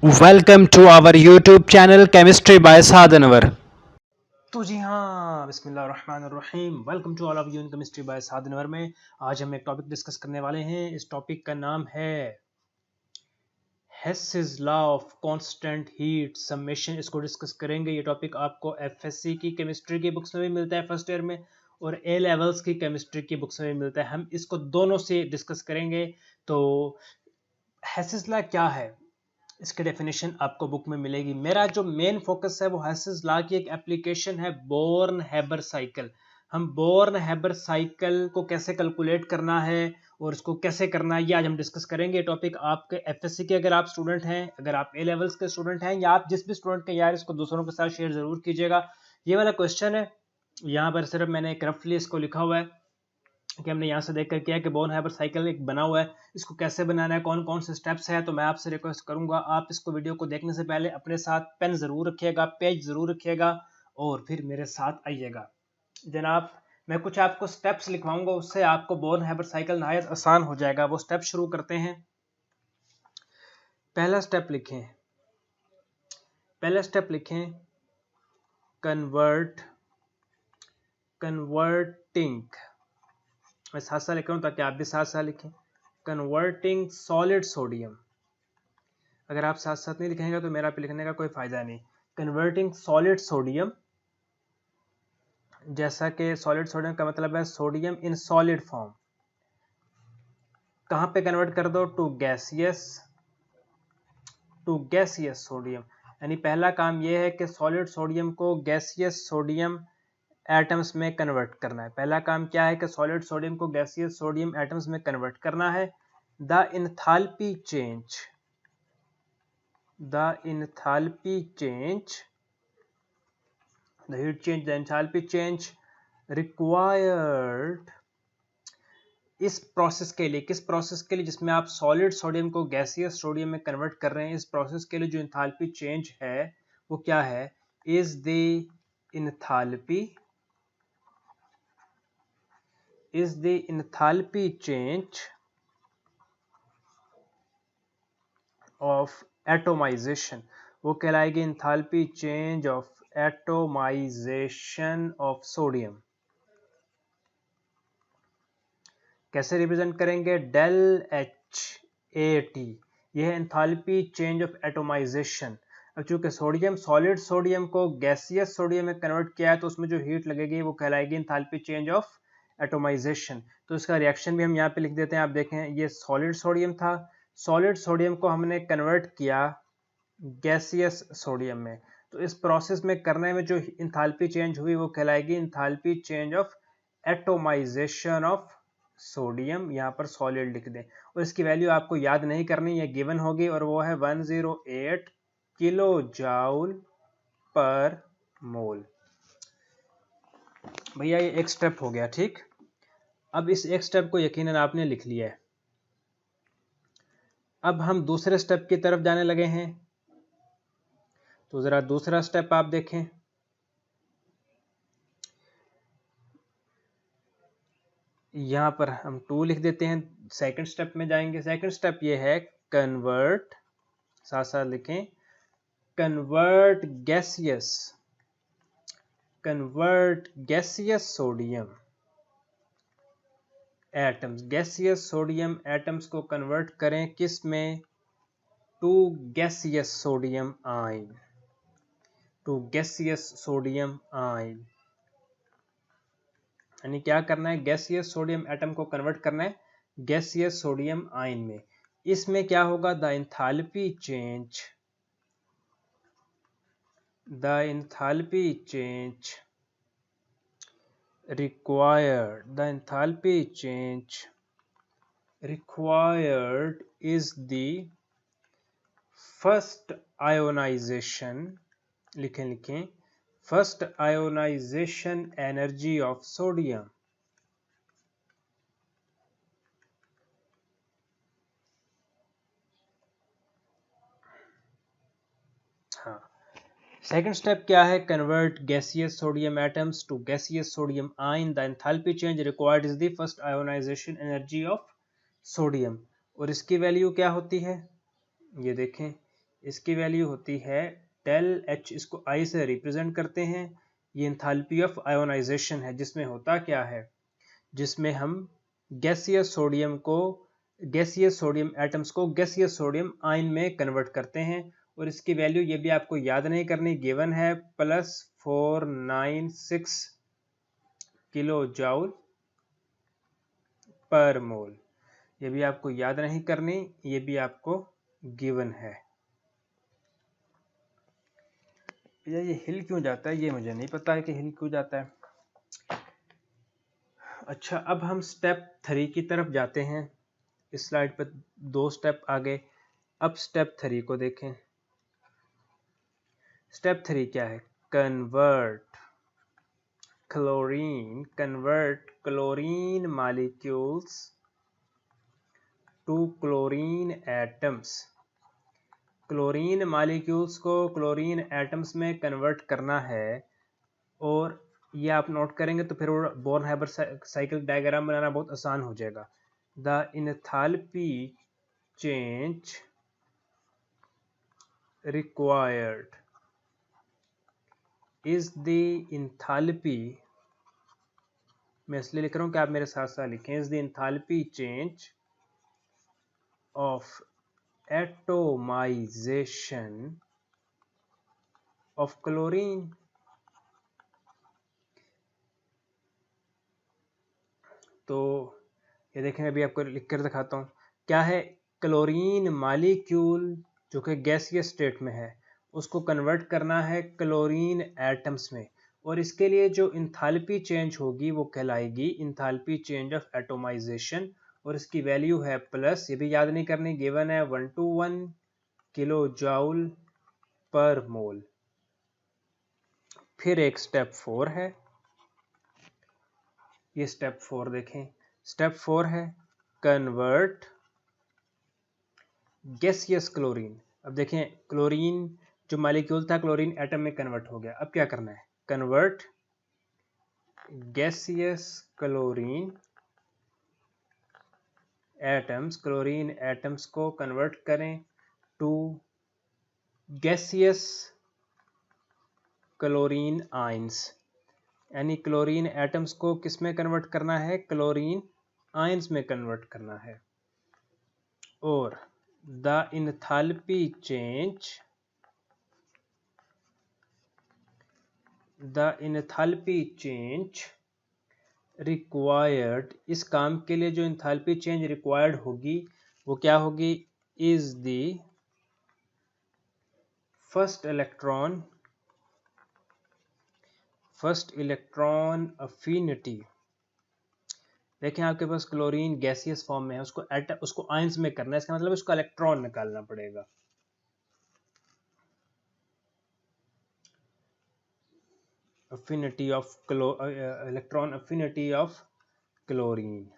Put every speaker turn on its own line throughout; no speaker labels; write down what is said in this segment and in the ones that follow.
Welcome to our YouTube channel Chemistry by Saad Anwar।
तो जी हाँ, बिस्मिल्लाहिर्रहमानिर्रहीम। Welcome to all of you in chemistry by Saad Anwar में आज हम एक टॉपिक डिस्कस करने वाले हैं। इस टॉपिक का नाम है Hess's law of constant heat summation. इसको डिस्कस करेंगे। ये टॉपिक आपको एफएससी की केमिस्ट्री की बुक्स में भी मिलता है फर्स्ट ईयर में, और ए लेवल्स की केमिस्ट्री की बुक्स में भी मिलता है। हम इसको दोनों से डिस्कस करेंगे। तो हेसेस लॉ क्या है, इसकी डेफिनेशन आपको बुक में मिलेगी। मेरा जो मेन फोकस है वो हेसेस लॉ की एक एप्लीकेशन है, बोर्न हैबर साइकिल। हम बोर्न हैबर साइकिल को कैसे कैलकुलेट करना है और इसको कैसे करना है, ये आज हम डिस्कस करेंगे। टॉपिक आपके एफएससी के अगर आप स्टूडेंट हैं, अगर आप ए लेवल्स के स्टूडेंट हैं, या आप जिस भी स्टूडेंट के, यार इसको दूसरों के साथ शेयर जरूर कीजिएगा। ये वाला क्वेश्चन है, यहाँ पर सिर्फ मैंने एक रफली इसको लिखा हुआ है कि हमने यहाँ से देख कर किया कि बोर्न हैबर साइकिल एक बना हुआ है। इसको कैसे बनाना है, कौन कौन से स्टेप्स है, तो मैं आपसे रिक्वेस्ट करूंगा आप इसको वीडियो को देखने से पहले अपने साथ पेन जरूर रखिएगा, पेज जरूर रखिएगा, और फिर मेरे साथ आइएगा। जनाब, मैं कुछ आपको स्टेप्स लिखवाऊंगा, उससे आपको बोर्न हैबर साइकिल नहायत आसान हो जाएगा। वो स्टेप शुरू करते हैं। पहला स्टेप लिखें, कन्वर्टिंग। मैं साथ साथ लिख रहा हूँ ताकि आप भी साथ साथ लिखें। Converting solid sodium. अगर आप साथ साथ नहीं लिखेंगे तो मेरा पे लिखने का कोई फायदा नहीं। कन्वर्टिंग सॉलिड सोडियम, जैसा कि सॉलिड सोडियम का मतलब है सोडियम इन सॉलिड फॉर्म। कहां पे कन्वर्ट कर दो? To gaseous sodium. यानी पहला काम यह है कि सॉलिड सोडियम को गैसियस सोडियम एटम्स में कन्वर्ट करना है। पहला काम क्या है कि सॉलिड सोडियम को गैसियस सोडियम एटम्स में कन्वर्ट करना है। The enthalpy change, the heat change, the enthalpy change required इस प्रोसेस के लिए, किस प्रोसेस के लिए? जिसमें आप सॉलिड सोडियम को गैसियस सोडियम में कन्वर्ट कर रहे हैं। इस प्रोसेस के लिए जो इंथैल्पी चेंज है वो क्या है? Is the enthalpy change of atomisation. वो कहलाएगी enthalpy change of atomisation of sodium. कैसे रिप्रेजेंट करेंगे? Del H A T. यह है एंथैल्पी चेंज ऑफ एटोमाइजेशन। अब चूंकि सोडियम, सॉलिड सोडियम को गैसियस सोडियम में कन्वर्ट किया है, तो उसमें जो हीट लगेगी वो कहलाएगी एंथैल्पी चेंज ऑफ एटोमाइजेशन। तो इसका रिएक्शन भी हम यहाँ पे लिख देते हैं। आप देखें, ये सॉलिड सोडियम था, सॉलिड सोडियम को हमने कन्वर्ट किया गैसियस सोडियम में। तो इस प्रोसेस में करने में जो इंथैल्पी चेंज हुई वो कहलाएगी enthalpy change of atomisation of sodium. यहाँ पर सॉलिड लिख दें, और इसकी वैल्यू आपको याद नहीं करनी, ये गिवन होगी, और वो है 108 किलो जाउल पर मोल। भैया ये एक स्टेप हो गया, ठीक। अब इस एक स्टेप को यकीनन आपने लिख लिया है। अब हम दूसरे स्टेप की तरफ जाने लगे हैं। तो जरा दूसरा स्टेप आप देखें। यहां पर हम 2 लिख देते हैं, सेकंड स्टेप में जाएंगे। सेकंड स्टेप ये है कन्वर्ट, साथ साथ लिखें, convert gaseous sodium atoms, gaseous sodium atoms को कन्वर्ट करें किस में? To gaseous sodium ion, to gaseous sodium ion. यानी क्या करना है? गैसियस सोडियम एटम को कन्वर्ट करना है गैसियस सोडियम आयन में। इसमें क्या होगा? The enthalpy change required is the first ionization, लिखें first ionization energy of sodium। हाँ, सेकेंड स्टेप क्या है? Convert gaseous sodium atoms to gaseous sodium ion. The enthalpy change required is the first ionisation energy of sodium. और इसकी value क्या होती है? ये देखें, इसकी वैल्यू होती है डेल एच, इसको आई से रिप्रेजेंट करते हैं। ये एंथैल्पी ऑफ आयोनाइजेशन है, जिसमें होता क्या है, जिसमें हम गैसियस सोडियम एटम्स को गैसियस सोडियम आयन में कन्वर्ट करते हैं। और इसकी वैल्यू ये भी आपको याद नहीं करनी, गिवन है +496 किलो जाउल पर मोल। ये भी आपको याद नहीं करनी, ये भी आपको गिवन है। ये हिल क्यों जाता है, ये मुझे नहीं पता है कि हिल क्यों जाता है। अच्छा, अब हम स्टेप 3 की तरफ जाते हैं। इस स्लाइड पर 2 स्टेप आगे, अब स्टेप 3 को देखें। स्टेप 3 क्या है, convert chlorine molecules to chlorine atoms. Chlorine molecules को क्लोरीन एटम्स में कन्वर्ट करना है। और ये आप नोट करेंगे तो फिर बोर्न हाइबर साइकिल डायग्राम बनाना बहुत आसान हो जाएगा। The enthalpy change required is the enthalpy, मैं इसलिए लिख रहा हूं कि आप मेरे साथ साथ लिखें, is the enthalpy change of atomisation of chlorine. तो ये देखें, अभी आपको लिख कर दिखाता हूँ क्या है। क्लोरीन मॉलिक्यूल जो कि गैसियस स्टेट में है, उसको कन्वर्ट करना है क्लोरीन एटम्स में। और इसके लिए जो इंथैल्पी चेंज होगी वो कहलाएगी इंथैल्पी चेंज ऑफ एटोमाइजेशन। और इसकी वैल्यू है प्लस, ये भी याद नहीं करनी, गिवन है 121 किलो जाउल पर मोल। फिर एक स्टेप 4 है, ये स्टेप 4 देखें। स्टेप 4 है कन्वर्ट गैसियस क्लोरीन। अब देखें, क्लोरीन जो मॉलिक्यूल था क्लोरीन एटम में कन्वर्ट हो गया। अब क्या करना है, convert gaseous chlorine atoms, chlorine atoms को कन्वर्ट करें टू गैसियस क्लोरीन आयंस। यानी क्लोरीन एटम्स को किस में कन्वर्ट करना है, क्लोरीन आयंस में कन्वर्ट करना है। और द एंथैल्पी चेंज रिक्वायर्ड, इस काम के लिए जो एंथैल्पी चेंज रिक्वायर्ड होगी वो क्या होगी, is the first electron affinity. देखें, आपके पास क्लोरीन गैसियस फॉर्म में है, उसको आयंस में करना है, इसका मतलब उसका इलेक्ट्रॉन निकालना पड़ेगा। Affinity of electron affinity of chlorine,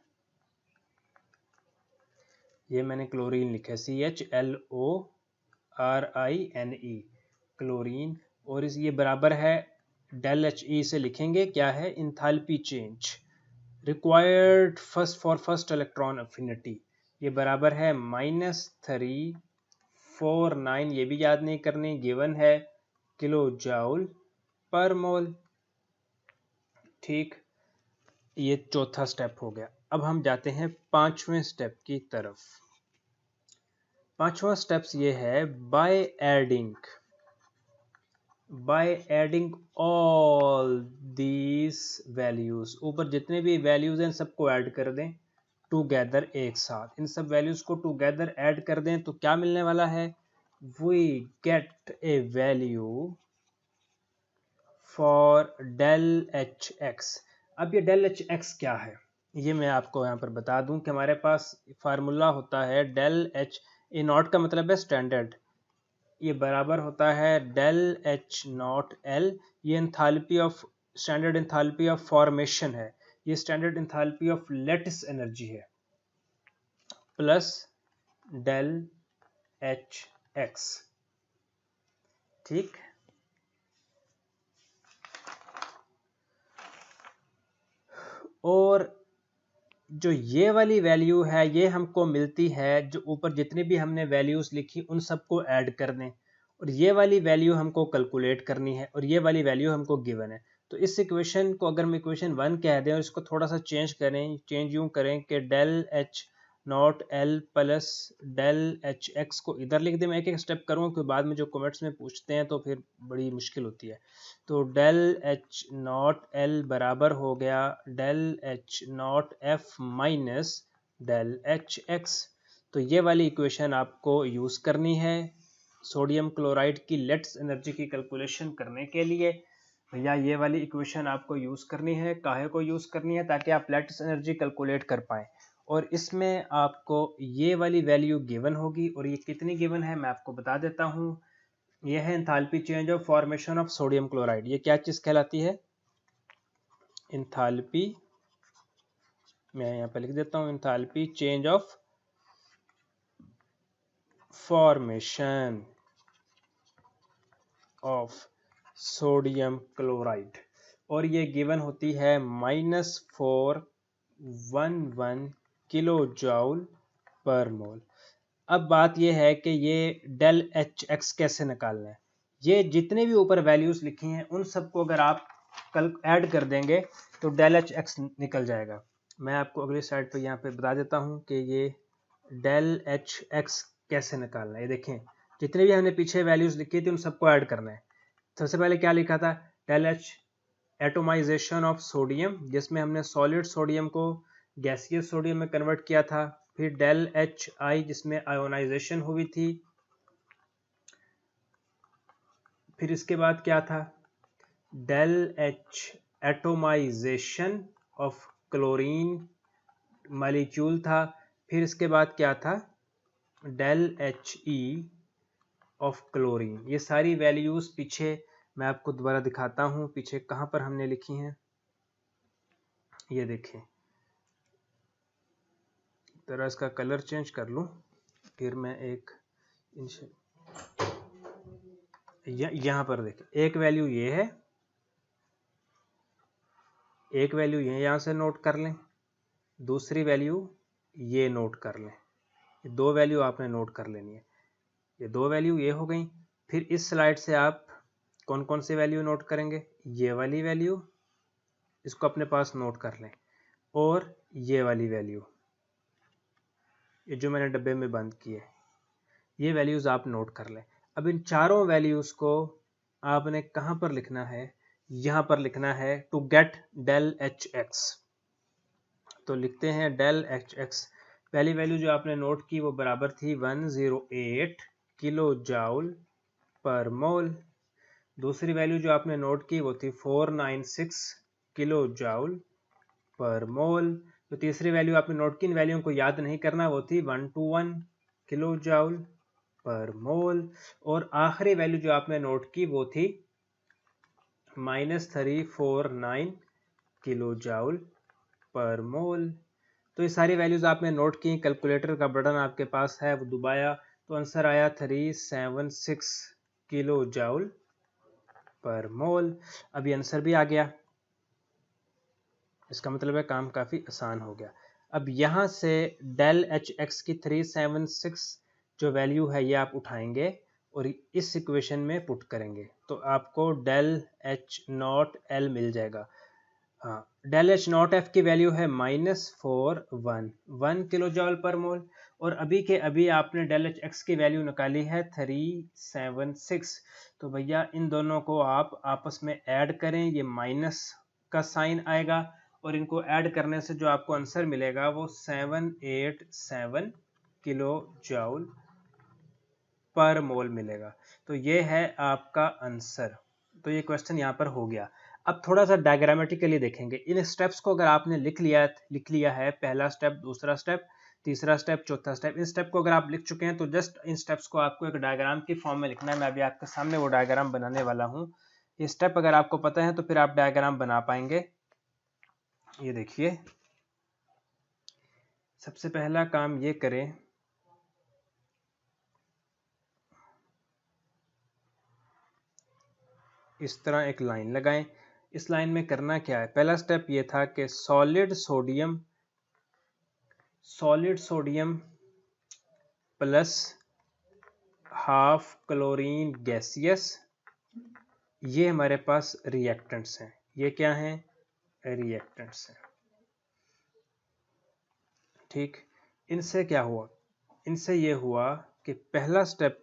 ये मैंने क्लोरीन लिखा है CHLORINE क्लोरीन। और इस ये बराबर है डेल एच ई से लिखेंगे क्या है, enthalpy change required first electron affinity, ये बराबर है -349, ये भी याद नहीं करनी, गिवन है किलो जाउल पर मोल। ठीक, ये चौथा स्टेप हो गया। अब हम जाते हैं 5वें स्टेप की तरफ। 5वां स्टेप्स ये है by adding all these values, ऊपर जितने भी वैल्यूज हैं सबको ऐड कर दें टुगेदर, एक साथ इन सब वैल्यूज को टुगेदर ऐड कर दें तो क्या मिलने वाला है, we get a value for del H X. अब ये डेल एच एक्स क्या है, ये मैं आपको यहाँ पर बता दूं कि हमारे पास फार्मूला होता है डेल एच ए नॉट का मतलब है स्टैंडर्ड, ये बराबर होता है डेल एच नॉट एल। ये enthalpy of standard enthalpy of formation है, ये standard enthalpy of lattice energy है, प्लस डेल एच एक्स। ठीक, और जो ये वाली वैल्यू है ये हमको मिलती है जो ऊपर जितनी भी हमने वैल्यूज लिखी उन सबको ऐड कर दें, और ये वाली वैल्यू हमको कैलकुलेट करनी है, और ये वाली वैल्यू हमको गिवन है। तो इस इक्वेशन को अगर हम इक्वेशन 1 कह दें और इसको थोड़ा सा चेंज करें, चेंज यूं करें कि del H naught L plus del H X को इधर लिख दें। मैं एक एक स्टेप करूँगा क्योंकि बाद में जो कमेंट्स में पूछते हैं तो फिर बड़ी मुश्किल होती है। तो डेल एच नॉट एल बराबर हो गया del H naught F minus del H X. तो ये वाली इक्वेशन आपको यूज़ करनी है सोडियम क्लोराइड की लेट्स एनर्जी की कैलकुलेशन करने के लिए। भैया ये वाली इक्वेशन आपको यूज़ करनी है, काहे को यूज़ करनी है, ताकि आप लेट्स एनर्जी कैलकुलेट कर पाएँ। और इसमें आपको ये वाली वैल्यू गिवन होगी, और ये कितनी गिवन है मैं आपको बता देता हूँ। ये है enthalpy change of formation of sodium chloride. ये क्या चीज़ कहलाती है? एंथैल्पी, मैं यहाँ पे लिख देता हूँ, enthalpy change of formation of sodium chloride, और ये गिवन होती है -411 किलो जूल पर मोल। अब बात यह है कि ये डेल एच एक्स कैसे निकालना है। ये जितने भी ऊपर वैल्यूज लिखी हैं उन सबको अगर आप कल ऐड कर देंगे तो डेल एच एक्स निकल जाएगा। मैं आपको अगली स्लाइड पर यहाँ पे बता देता हूँ कि ये डेल एच एक्स कैसे निकालना है। ये देखें, जितने भी हमने पीछे वैल्यूज लिखी थी उन सबको ऐड करना है। सबसे पहले क्या लिखा था? Del H atomisation of sodium, जिसमें हमने सॉलिड सोडियम को गैसियस सोडियम में कन्वर्ट किया था। फिर डेल एच आई जिसमें आयोनाइजेशन हुई थी। फिर इसके बाद क्या था? Del H atomisation of chlorine molecule था। फिर इसके बाद क्या था? Del H E of chlorine. ये सारी वैल्यूज पीछे मैं आपको दोबारा दिखाता हूँ, पीछे कहाँ पर हमने लिखी हैं। ये देखें, जरा इसका कलर चेंज कर लूँ, फिर मैं एक यहाँ पर देखें, एक वैल्यू ये है, एक वैल्यू ये यहाँ से नोट कर लें, दूसरी वैल्यू ये नोट कर लें। ये दो वैल्यू आपने नोट कर लेनी है। ये दो वैल्यू ये हो गई। फिर इस स्लाइड से आप कौन कौन सी वैल्यू नोट करेंगे? ये वाली वैल्यू, इसको अपने पास नोट कर लें, और ये वाली वैल्यू, ये जो मैंने डब्बे में बंद की है, ये वैल्यूज आप नोट कर लें। अब इन चारों वैल्यूज को आपने कहाँ पर लिखना है? यहाँ पर लिखना है to get del H X. तो लिखते हैं डेल एच एक्स। पहली वैल्यू जो आपने नोट की वो बराबर थी 108 किलो जूल पर मोल। दूसरी वैल्यू जो आपने नोट की वो थी 496 किलो जूल पर मोल। तो तीसरी वैल्यू आपने नोट की, इन वैल्यू को याद नहीं करना, वो थी 121 किलो जूल पर मोल। और आखिरी वैल्यू जो आपने नोट की वो थी -349 किलो जूल पर मोल। तो ये सारी वैल्यूज आपने नोट की, कैलकुलेटर का बटन आपके पास है, वो दबाया तो आंसर आया 376 किलो जूल पर मोल। अब ये आंसर भी आ गया, इसका मतलब है काम काफ़ी आसान हो गया। अब यहाँ से डेल एच एक्स की 376 जो वैल्यू है ये आप उठाएंगे और इस इक्वेशन में पुट करेंगे, तो आपको डेल एच नॉट एल मिल जाएगा। हाँ, डेल एच नॉट एफ की वैल्यू है -411 किलो जॉल पर मोल, और अभी के अभी आपने डेल एच एक्स की वैल्यू निकाली है 376। तो भैया इन दोनों को आप आपस में ऐड करें, ये माइनस का साइन आएगा, और इनको ऐड करने से जो आपको आंसर मिलेगा वो 787 किलो जूल पर मोल मिलेगा। तो ये है आपका आंसर। तो ये क्वेश्चन यहाँ पर हो गया। अब थोड़ा सा डायग्रामेटिकली देखेंगे। इन स्टेप्स को अगर आपने लिख लिया है, पहला स्टेप, दूसरा स्टेप, तीसरा स्टेप, चौथा स्टेप, इन स्टेप को अगर आप लिख चुके हैं तो जस्ट इन स्टेप्स को आपको एक डायग्राम की फॉर्म में लिखना है। मैं अभी आपके सामने वो डायग्राम बनाने वाला हूँ। ये स्टेप अगर आपको पता है तो फिर आप डायग्राम बना पाएंगे। ये देखिए, सबसे पहला काम ये करें, इस तरह एक लाइन लगाएं। इस लाइन में करना क्या है? पहला स्टेप ये था कि solid sodium solid sodium plus half chlorine gaseous, ये हमारे पास रिएक्टेंट्स हैं। ये क्या हैं? रिएक्टेंट्स हैं। ठीक, इनसे क्या हुआ? इनसे ये हुआ कि पहला स्टेप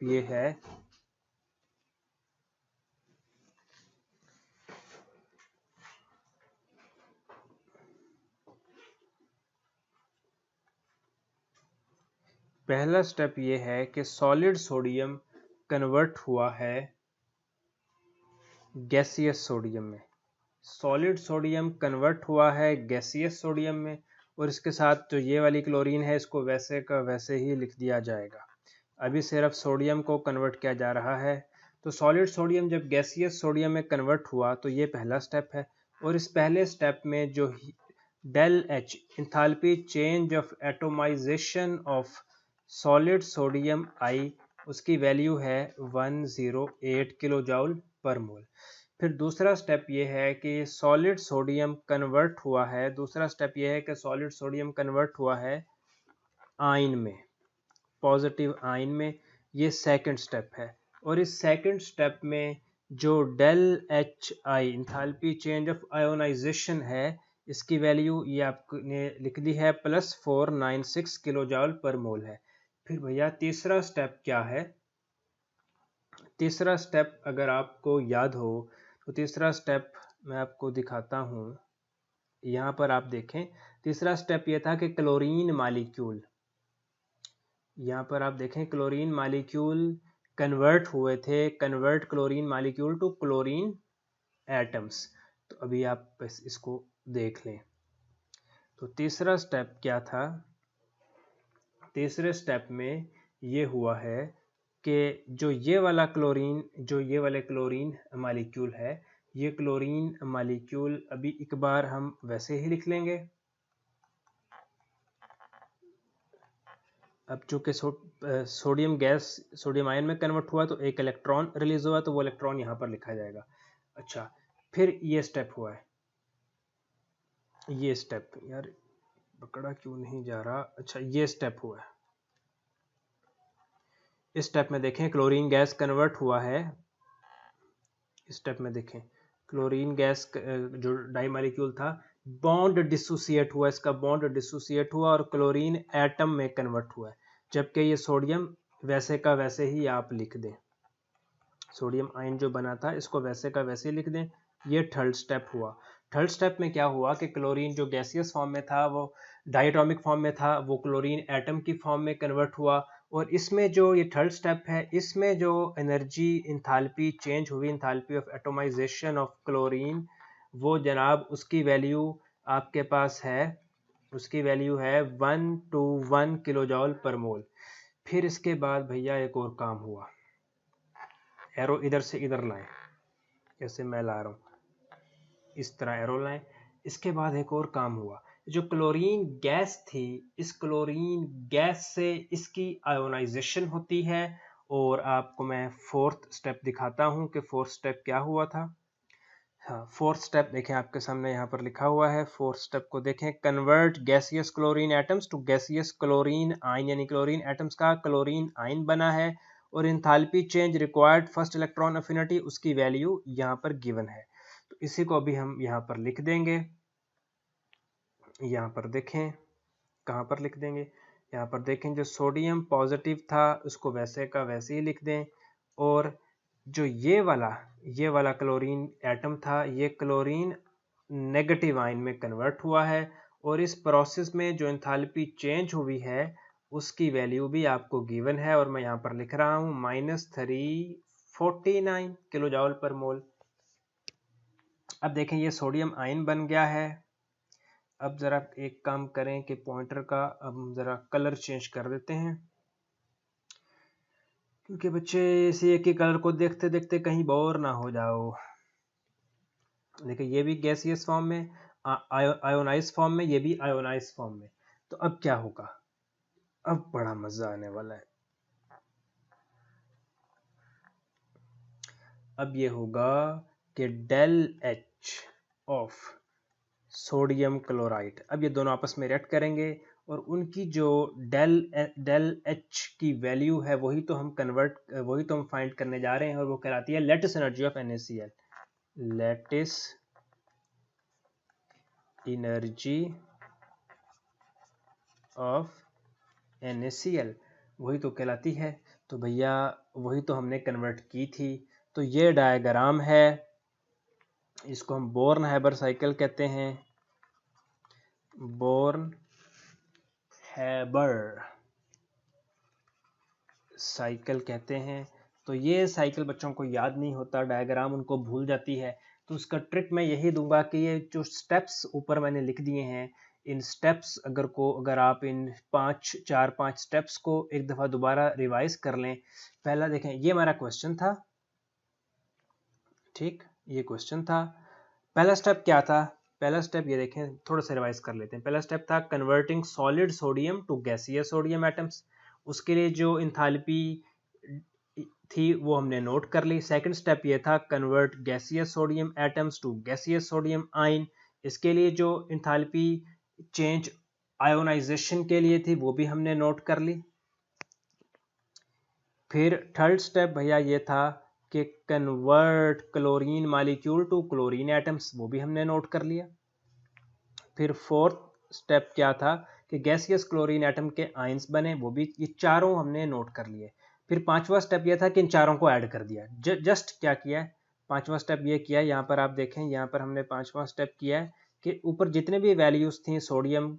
ये है कि सॉलिड सोडियम कन्वर्ट हुआ है गैसियस सोडियम में। सॉलिड सोडियम कन्वर्ट हुआ है गैसियस सोडियम में, और इसके साथ जो ये वाली क्लोरीन है इसको वैसे का वैसे ही लिख दिया जाएगा। अभी सिर्फ सोडियम को कन्वर्ट किया जा रहा है। तो सॉलिड सोडियम जब गैसियस सोडियम में कन्वर्ट हुआ तो ये पहला स्टेप है, और इस पहले स्टेप में जो del H enthalpy change of atomisation of solid sodium आई, उसकी वैल्यू है 108 किलो जूल पर मोल। फिर दूसरा स्टेप ये है कि सॉलिड सोडियम कन्वर्ट हुआ है, दूसरा स्टेप ये है कि सॉलिड सोडियम कन्वर्ट हुआ है आयन में, पॉजिटिव आयन में। ये सेकंड स्टेप है, और इस सेकंड स्टेप में जो del H I enthalpy change of ionisation है, इसकी वैल्यू ये आपने लिख दी है +496 किलो जूल पर मोल है। फिर भैया तीसरा स्टेप क्या है? तीसरा स्टेप अगर आपको याद हो तो तीसरा स्टेप मैं आपको दिखाता हूँ। यहाँ पर आप देखें, तीसरा स्टेप ये था कि क्लोरीन मालिक्यूल, यहाँ पर आप देखें क्लोरीन मालिक्यूल कन्वर्ट हुए थे, convert chlorine molecule to chlorine atoms. तो अभी आप बस इसको देख लें। तो तीसरा स्टेप क्या था? तीसरे स्टेप में ये हुआ है कि जो ये वाले क्लोरीन मालिक्यूल है, ये क्लोरीन मालिक्यूल अभी एक बार हम वैसे ही लिख लेंगे। अब चूंकि सोडियम गैस सोडियम आयन में कन्वर्ट हुआ तो एक इलेक्ट्रॉन रिलीज हुआ, तो वो इलेक्ट्रॉन यहाँ पर लिखा जाएगा। अच्छा, फिर ये स्टेप हुआ है, ये स्टेप यार पकड़ा क्यों नहीं जा रहा। अच्छा, ये स्टेप हुआ है। इस स्टेप में देखें क्लोरीन गैस कन्वर्ट हुआ है। इस स्टेप में देखें क्लोरीन गैस जो डाई मॉलिक्यूल था, बॉन्ड डिसोसिएट हुआ, इसका बॉन्ड डिसोसिएट हुआ और क्लोरीन एटम में कन्वर्ट हुआ है। जबकि ये सोडियम वैसे का वैसे ही आप लिख दें, सोडियम आयन जो बना था इसको वैसे का वैसे लिख दें। ये थर्ड स्टेप हुआ। थर्ड स्टेप में क्या हुआ कि क्लोरीन जो गैसियस फॉर्म में था वो डायटोमिक फॉर्म में था, वो क्लोरीन एटम की फॉर्म में कन्वर्ट हुआ। और इसमें जो ये थर्ड स्टेप है, इसमें जो एनर्जी इंथाल्पी चेंज हुई, enthalpy of atomisation of chlorine, वो जनाब उसकी वैल्यू आपके पास है, उसकी वैल्यू है 121 किलो जूल पर मोल। फिर इसके बाद भैया एक और काम हुआ, एरो इधर से इधर लाएं, जैसे मैं ला रहा हूँ इस तरह एरो लाएं। इसके बाद एक और काम हुआ, जो क्लोरीन गैस थी, इस क्लोरीन गैस से इसकी आयोनाइजेशन होती है। और आपको मैं फोर्थ स्टेप दिखाता हूँ कि फोर्थ स्टेप क्या हुआ था। हाँ, फोर्थ स्टेप देखें आपके सामने यहाँ पर लिखा हुआ है। फोर्थ स्टेप को देखें, convert gaseous chlorine atoms to gaseous chlorine ion, यानी क्लोरीन एटम्स का क्लोरीन आयन बना है। और enthalpy change required first electron affinity, उसकी वैल्यू यहाँ पर गिवन है। तो इसी को अभी हम यहाँ पर लिख देंगे। यहाँ पर देखें, कहाँ पर लिख देंगे, यहाँ पर देखें जो सोडियम पॉजिटिव था उसको वैसे का वैसे ही लिख दें। और जो ये वाला क्लोरीन एटम था, ये क्लोरीन नेगेटिव आयन में कन्वर्ट हुआ है। और इस प्रोसेस में जो एंथैल्पी चेंज हुई है उसकी वैल्यू भी आपको गिवन है, और मैं यहाँ पर लिख रहा हूँ -349 किलो जूल पर मोल। अब देखें ये सोडियम आयन बन गया है। अब ज़रा एक काम करें कि पॉइंटर का अब ज़रा कलर चेंज कर देते हैं, क्योंकि बच्चे इसी एक ही कलर को देखते देखते कहीं बोर ना हो जाओ। देखिए ये भी गैसियस फॉर्म में, आयोनाइज फॉर्म में, ये भी आयोनाइज फॉर्म में। तो अब क्या होगा, अब बड़ा मजा आने वाला है। अब ये होगा कि del H of sodium chloride, अब ये दोनों आपस में रिएक्ट करेंगे और उनकी जो डेल एच की वैल्यू है वही तो हम फाइंड करने जा रहे हैं, और वो कहलाती है lattice energy of NaCl। Lattice energy of NaCl वही तो कहलाती है। तो भैया वही तो हमने कन्वर्ट की थी। तो ये डायग्राम है, इसको हम बोर्न हैबर साइकिल कहते हैं, बोर्न हैबर साइकिल कहते हैं। तो ये साइकिल बच्चों को याद नहीं होता, डायग्राम उनको भूल जाती है। तो उसका ट्रिक मैं यही दूंगा कि ये जो स्टेप्स ऊपर मैंने लिख दिए हैं, इन स्टेप्स अगर आप इन 5 स्टेप्स को एक दफ़ा दोबारा रिवाइज कर लें। पहला देखें, ये हमारा क्वेश्चन था, ठीक, ये क्वेश्चन था। पहला स्टेप क्या था? पहला स्टेप ये देखें, थोड़ा सा रिवाइज कर लेते हैं। पहला स्टेप था converting solid sodium to gaseous sodium atoms. उसके लिए जो इंथैल्पी थी वो हमने नोट कर ली। सेकंड स्टेप ये था convert gaseous sodium atoms to gaseous sodium ion. इसके लिए जो इंथैल्पी चेंज आयोनाइजेशन के लिए थी वो भी हमने नोट कर ली। फिर थर्ड स्टेप भैया ये था कि convert chlorine molecule to chlorine atoms, वो भी हमने नोट कर लिया। फिर फोर्थ स्टेप क्या था कि गैसियस क्लोरीन एटम के आयंस बने, वो भी, ये चारों हमने नोट कर लिए। फिर पांचवा स्टेप ये था कि इन चारों को ऐड कर दिया। जस्ट क्या किया है, पांचवा स्टेप ये किया, यहाँ पर आप देखें, यहाँ पर हमने पांचवा स्टेप किया है कि ऊपर जितने भी वैल्यूज थी सोडियम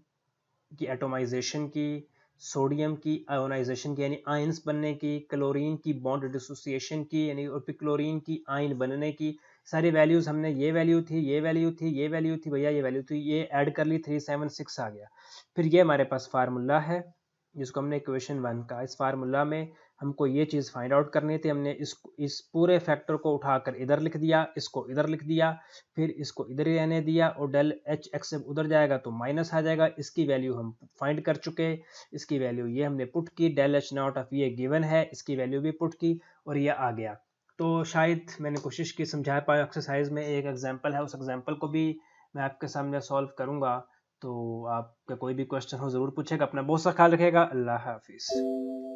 की एटोमाइजेशन की, सोडियम की आयोनाइजेशन की यानी आयंस बनने की, क्लोरीन की बॉन्ड डिसोसिएशन की यानी और क्लोरीन की आयन बनने की, सारी वैल्यूज हमने, ये वैल्यू थी, ये वैल्यू थी, ये वैल्यू थी भैया, ये वैल्यू थी, ये ऐड कर ली, 376 आ गया। फिर ये हमारे पास फार्मूला है जिसको हमने इक्वेशन 1 का, इस फार्मूला में हमको ये चीज़ फाइंड आउट करनी थी। हमने इस पूरे फैक्टर को उठाकर इधर लिख दिया, इसको इधर लिख दिया, फिर इसको इधर ही रहने दिया, और डेल एच एक्स से उधर जाएगा तो माइनस आ जाएगा। इसकी वैल्यू हम फाइंड कर चुके, इसकी वैल्यू ये हमने पुट की, डेल एच नॉट ऑफ ये गिवन है, इसकी वैल्यू भी पुट की और ये आ गया। तो शायद मैंने कोशिश की समझा पाया। एक्सरसाइज में एक एग्जाम्पल है, उस एग्जाम्पल को भी मैं आपके सामने सॉल्व करूँगा। तो आपका कोई भी क्वेश्चन हो ज़रूर पूछेगा। अपना बहुत सा ख्याल रखेगा। अल्लाह हाफिज़।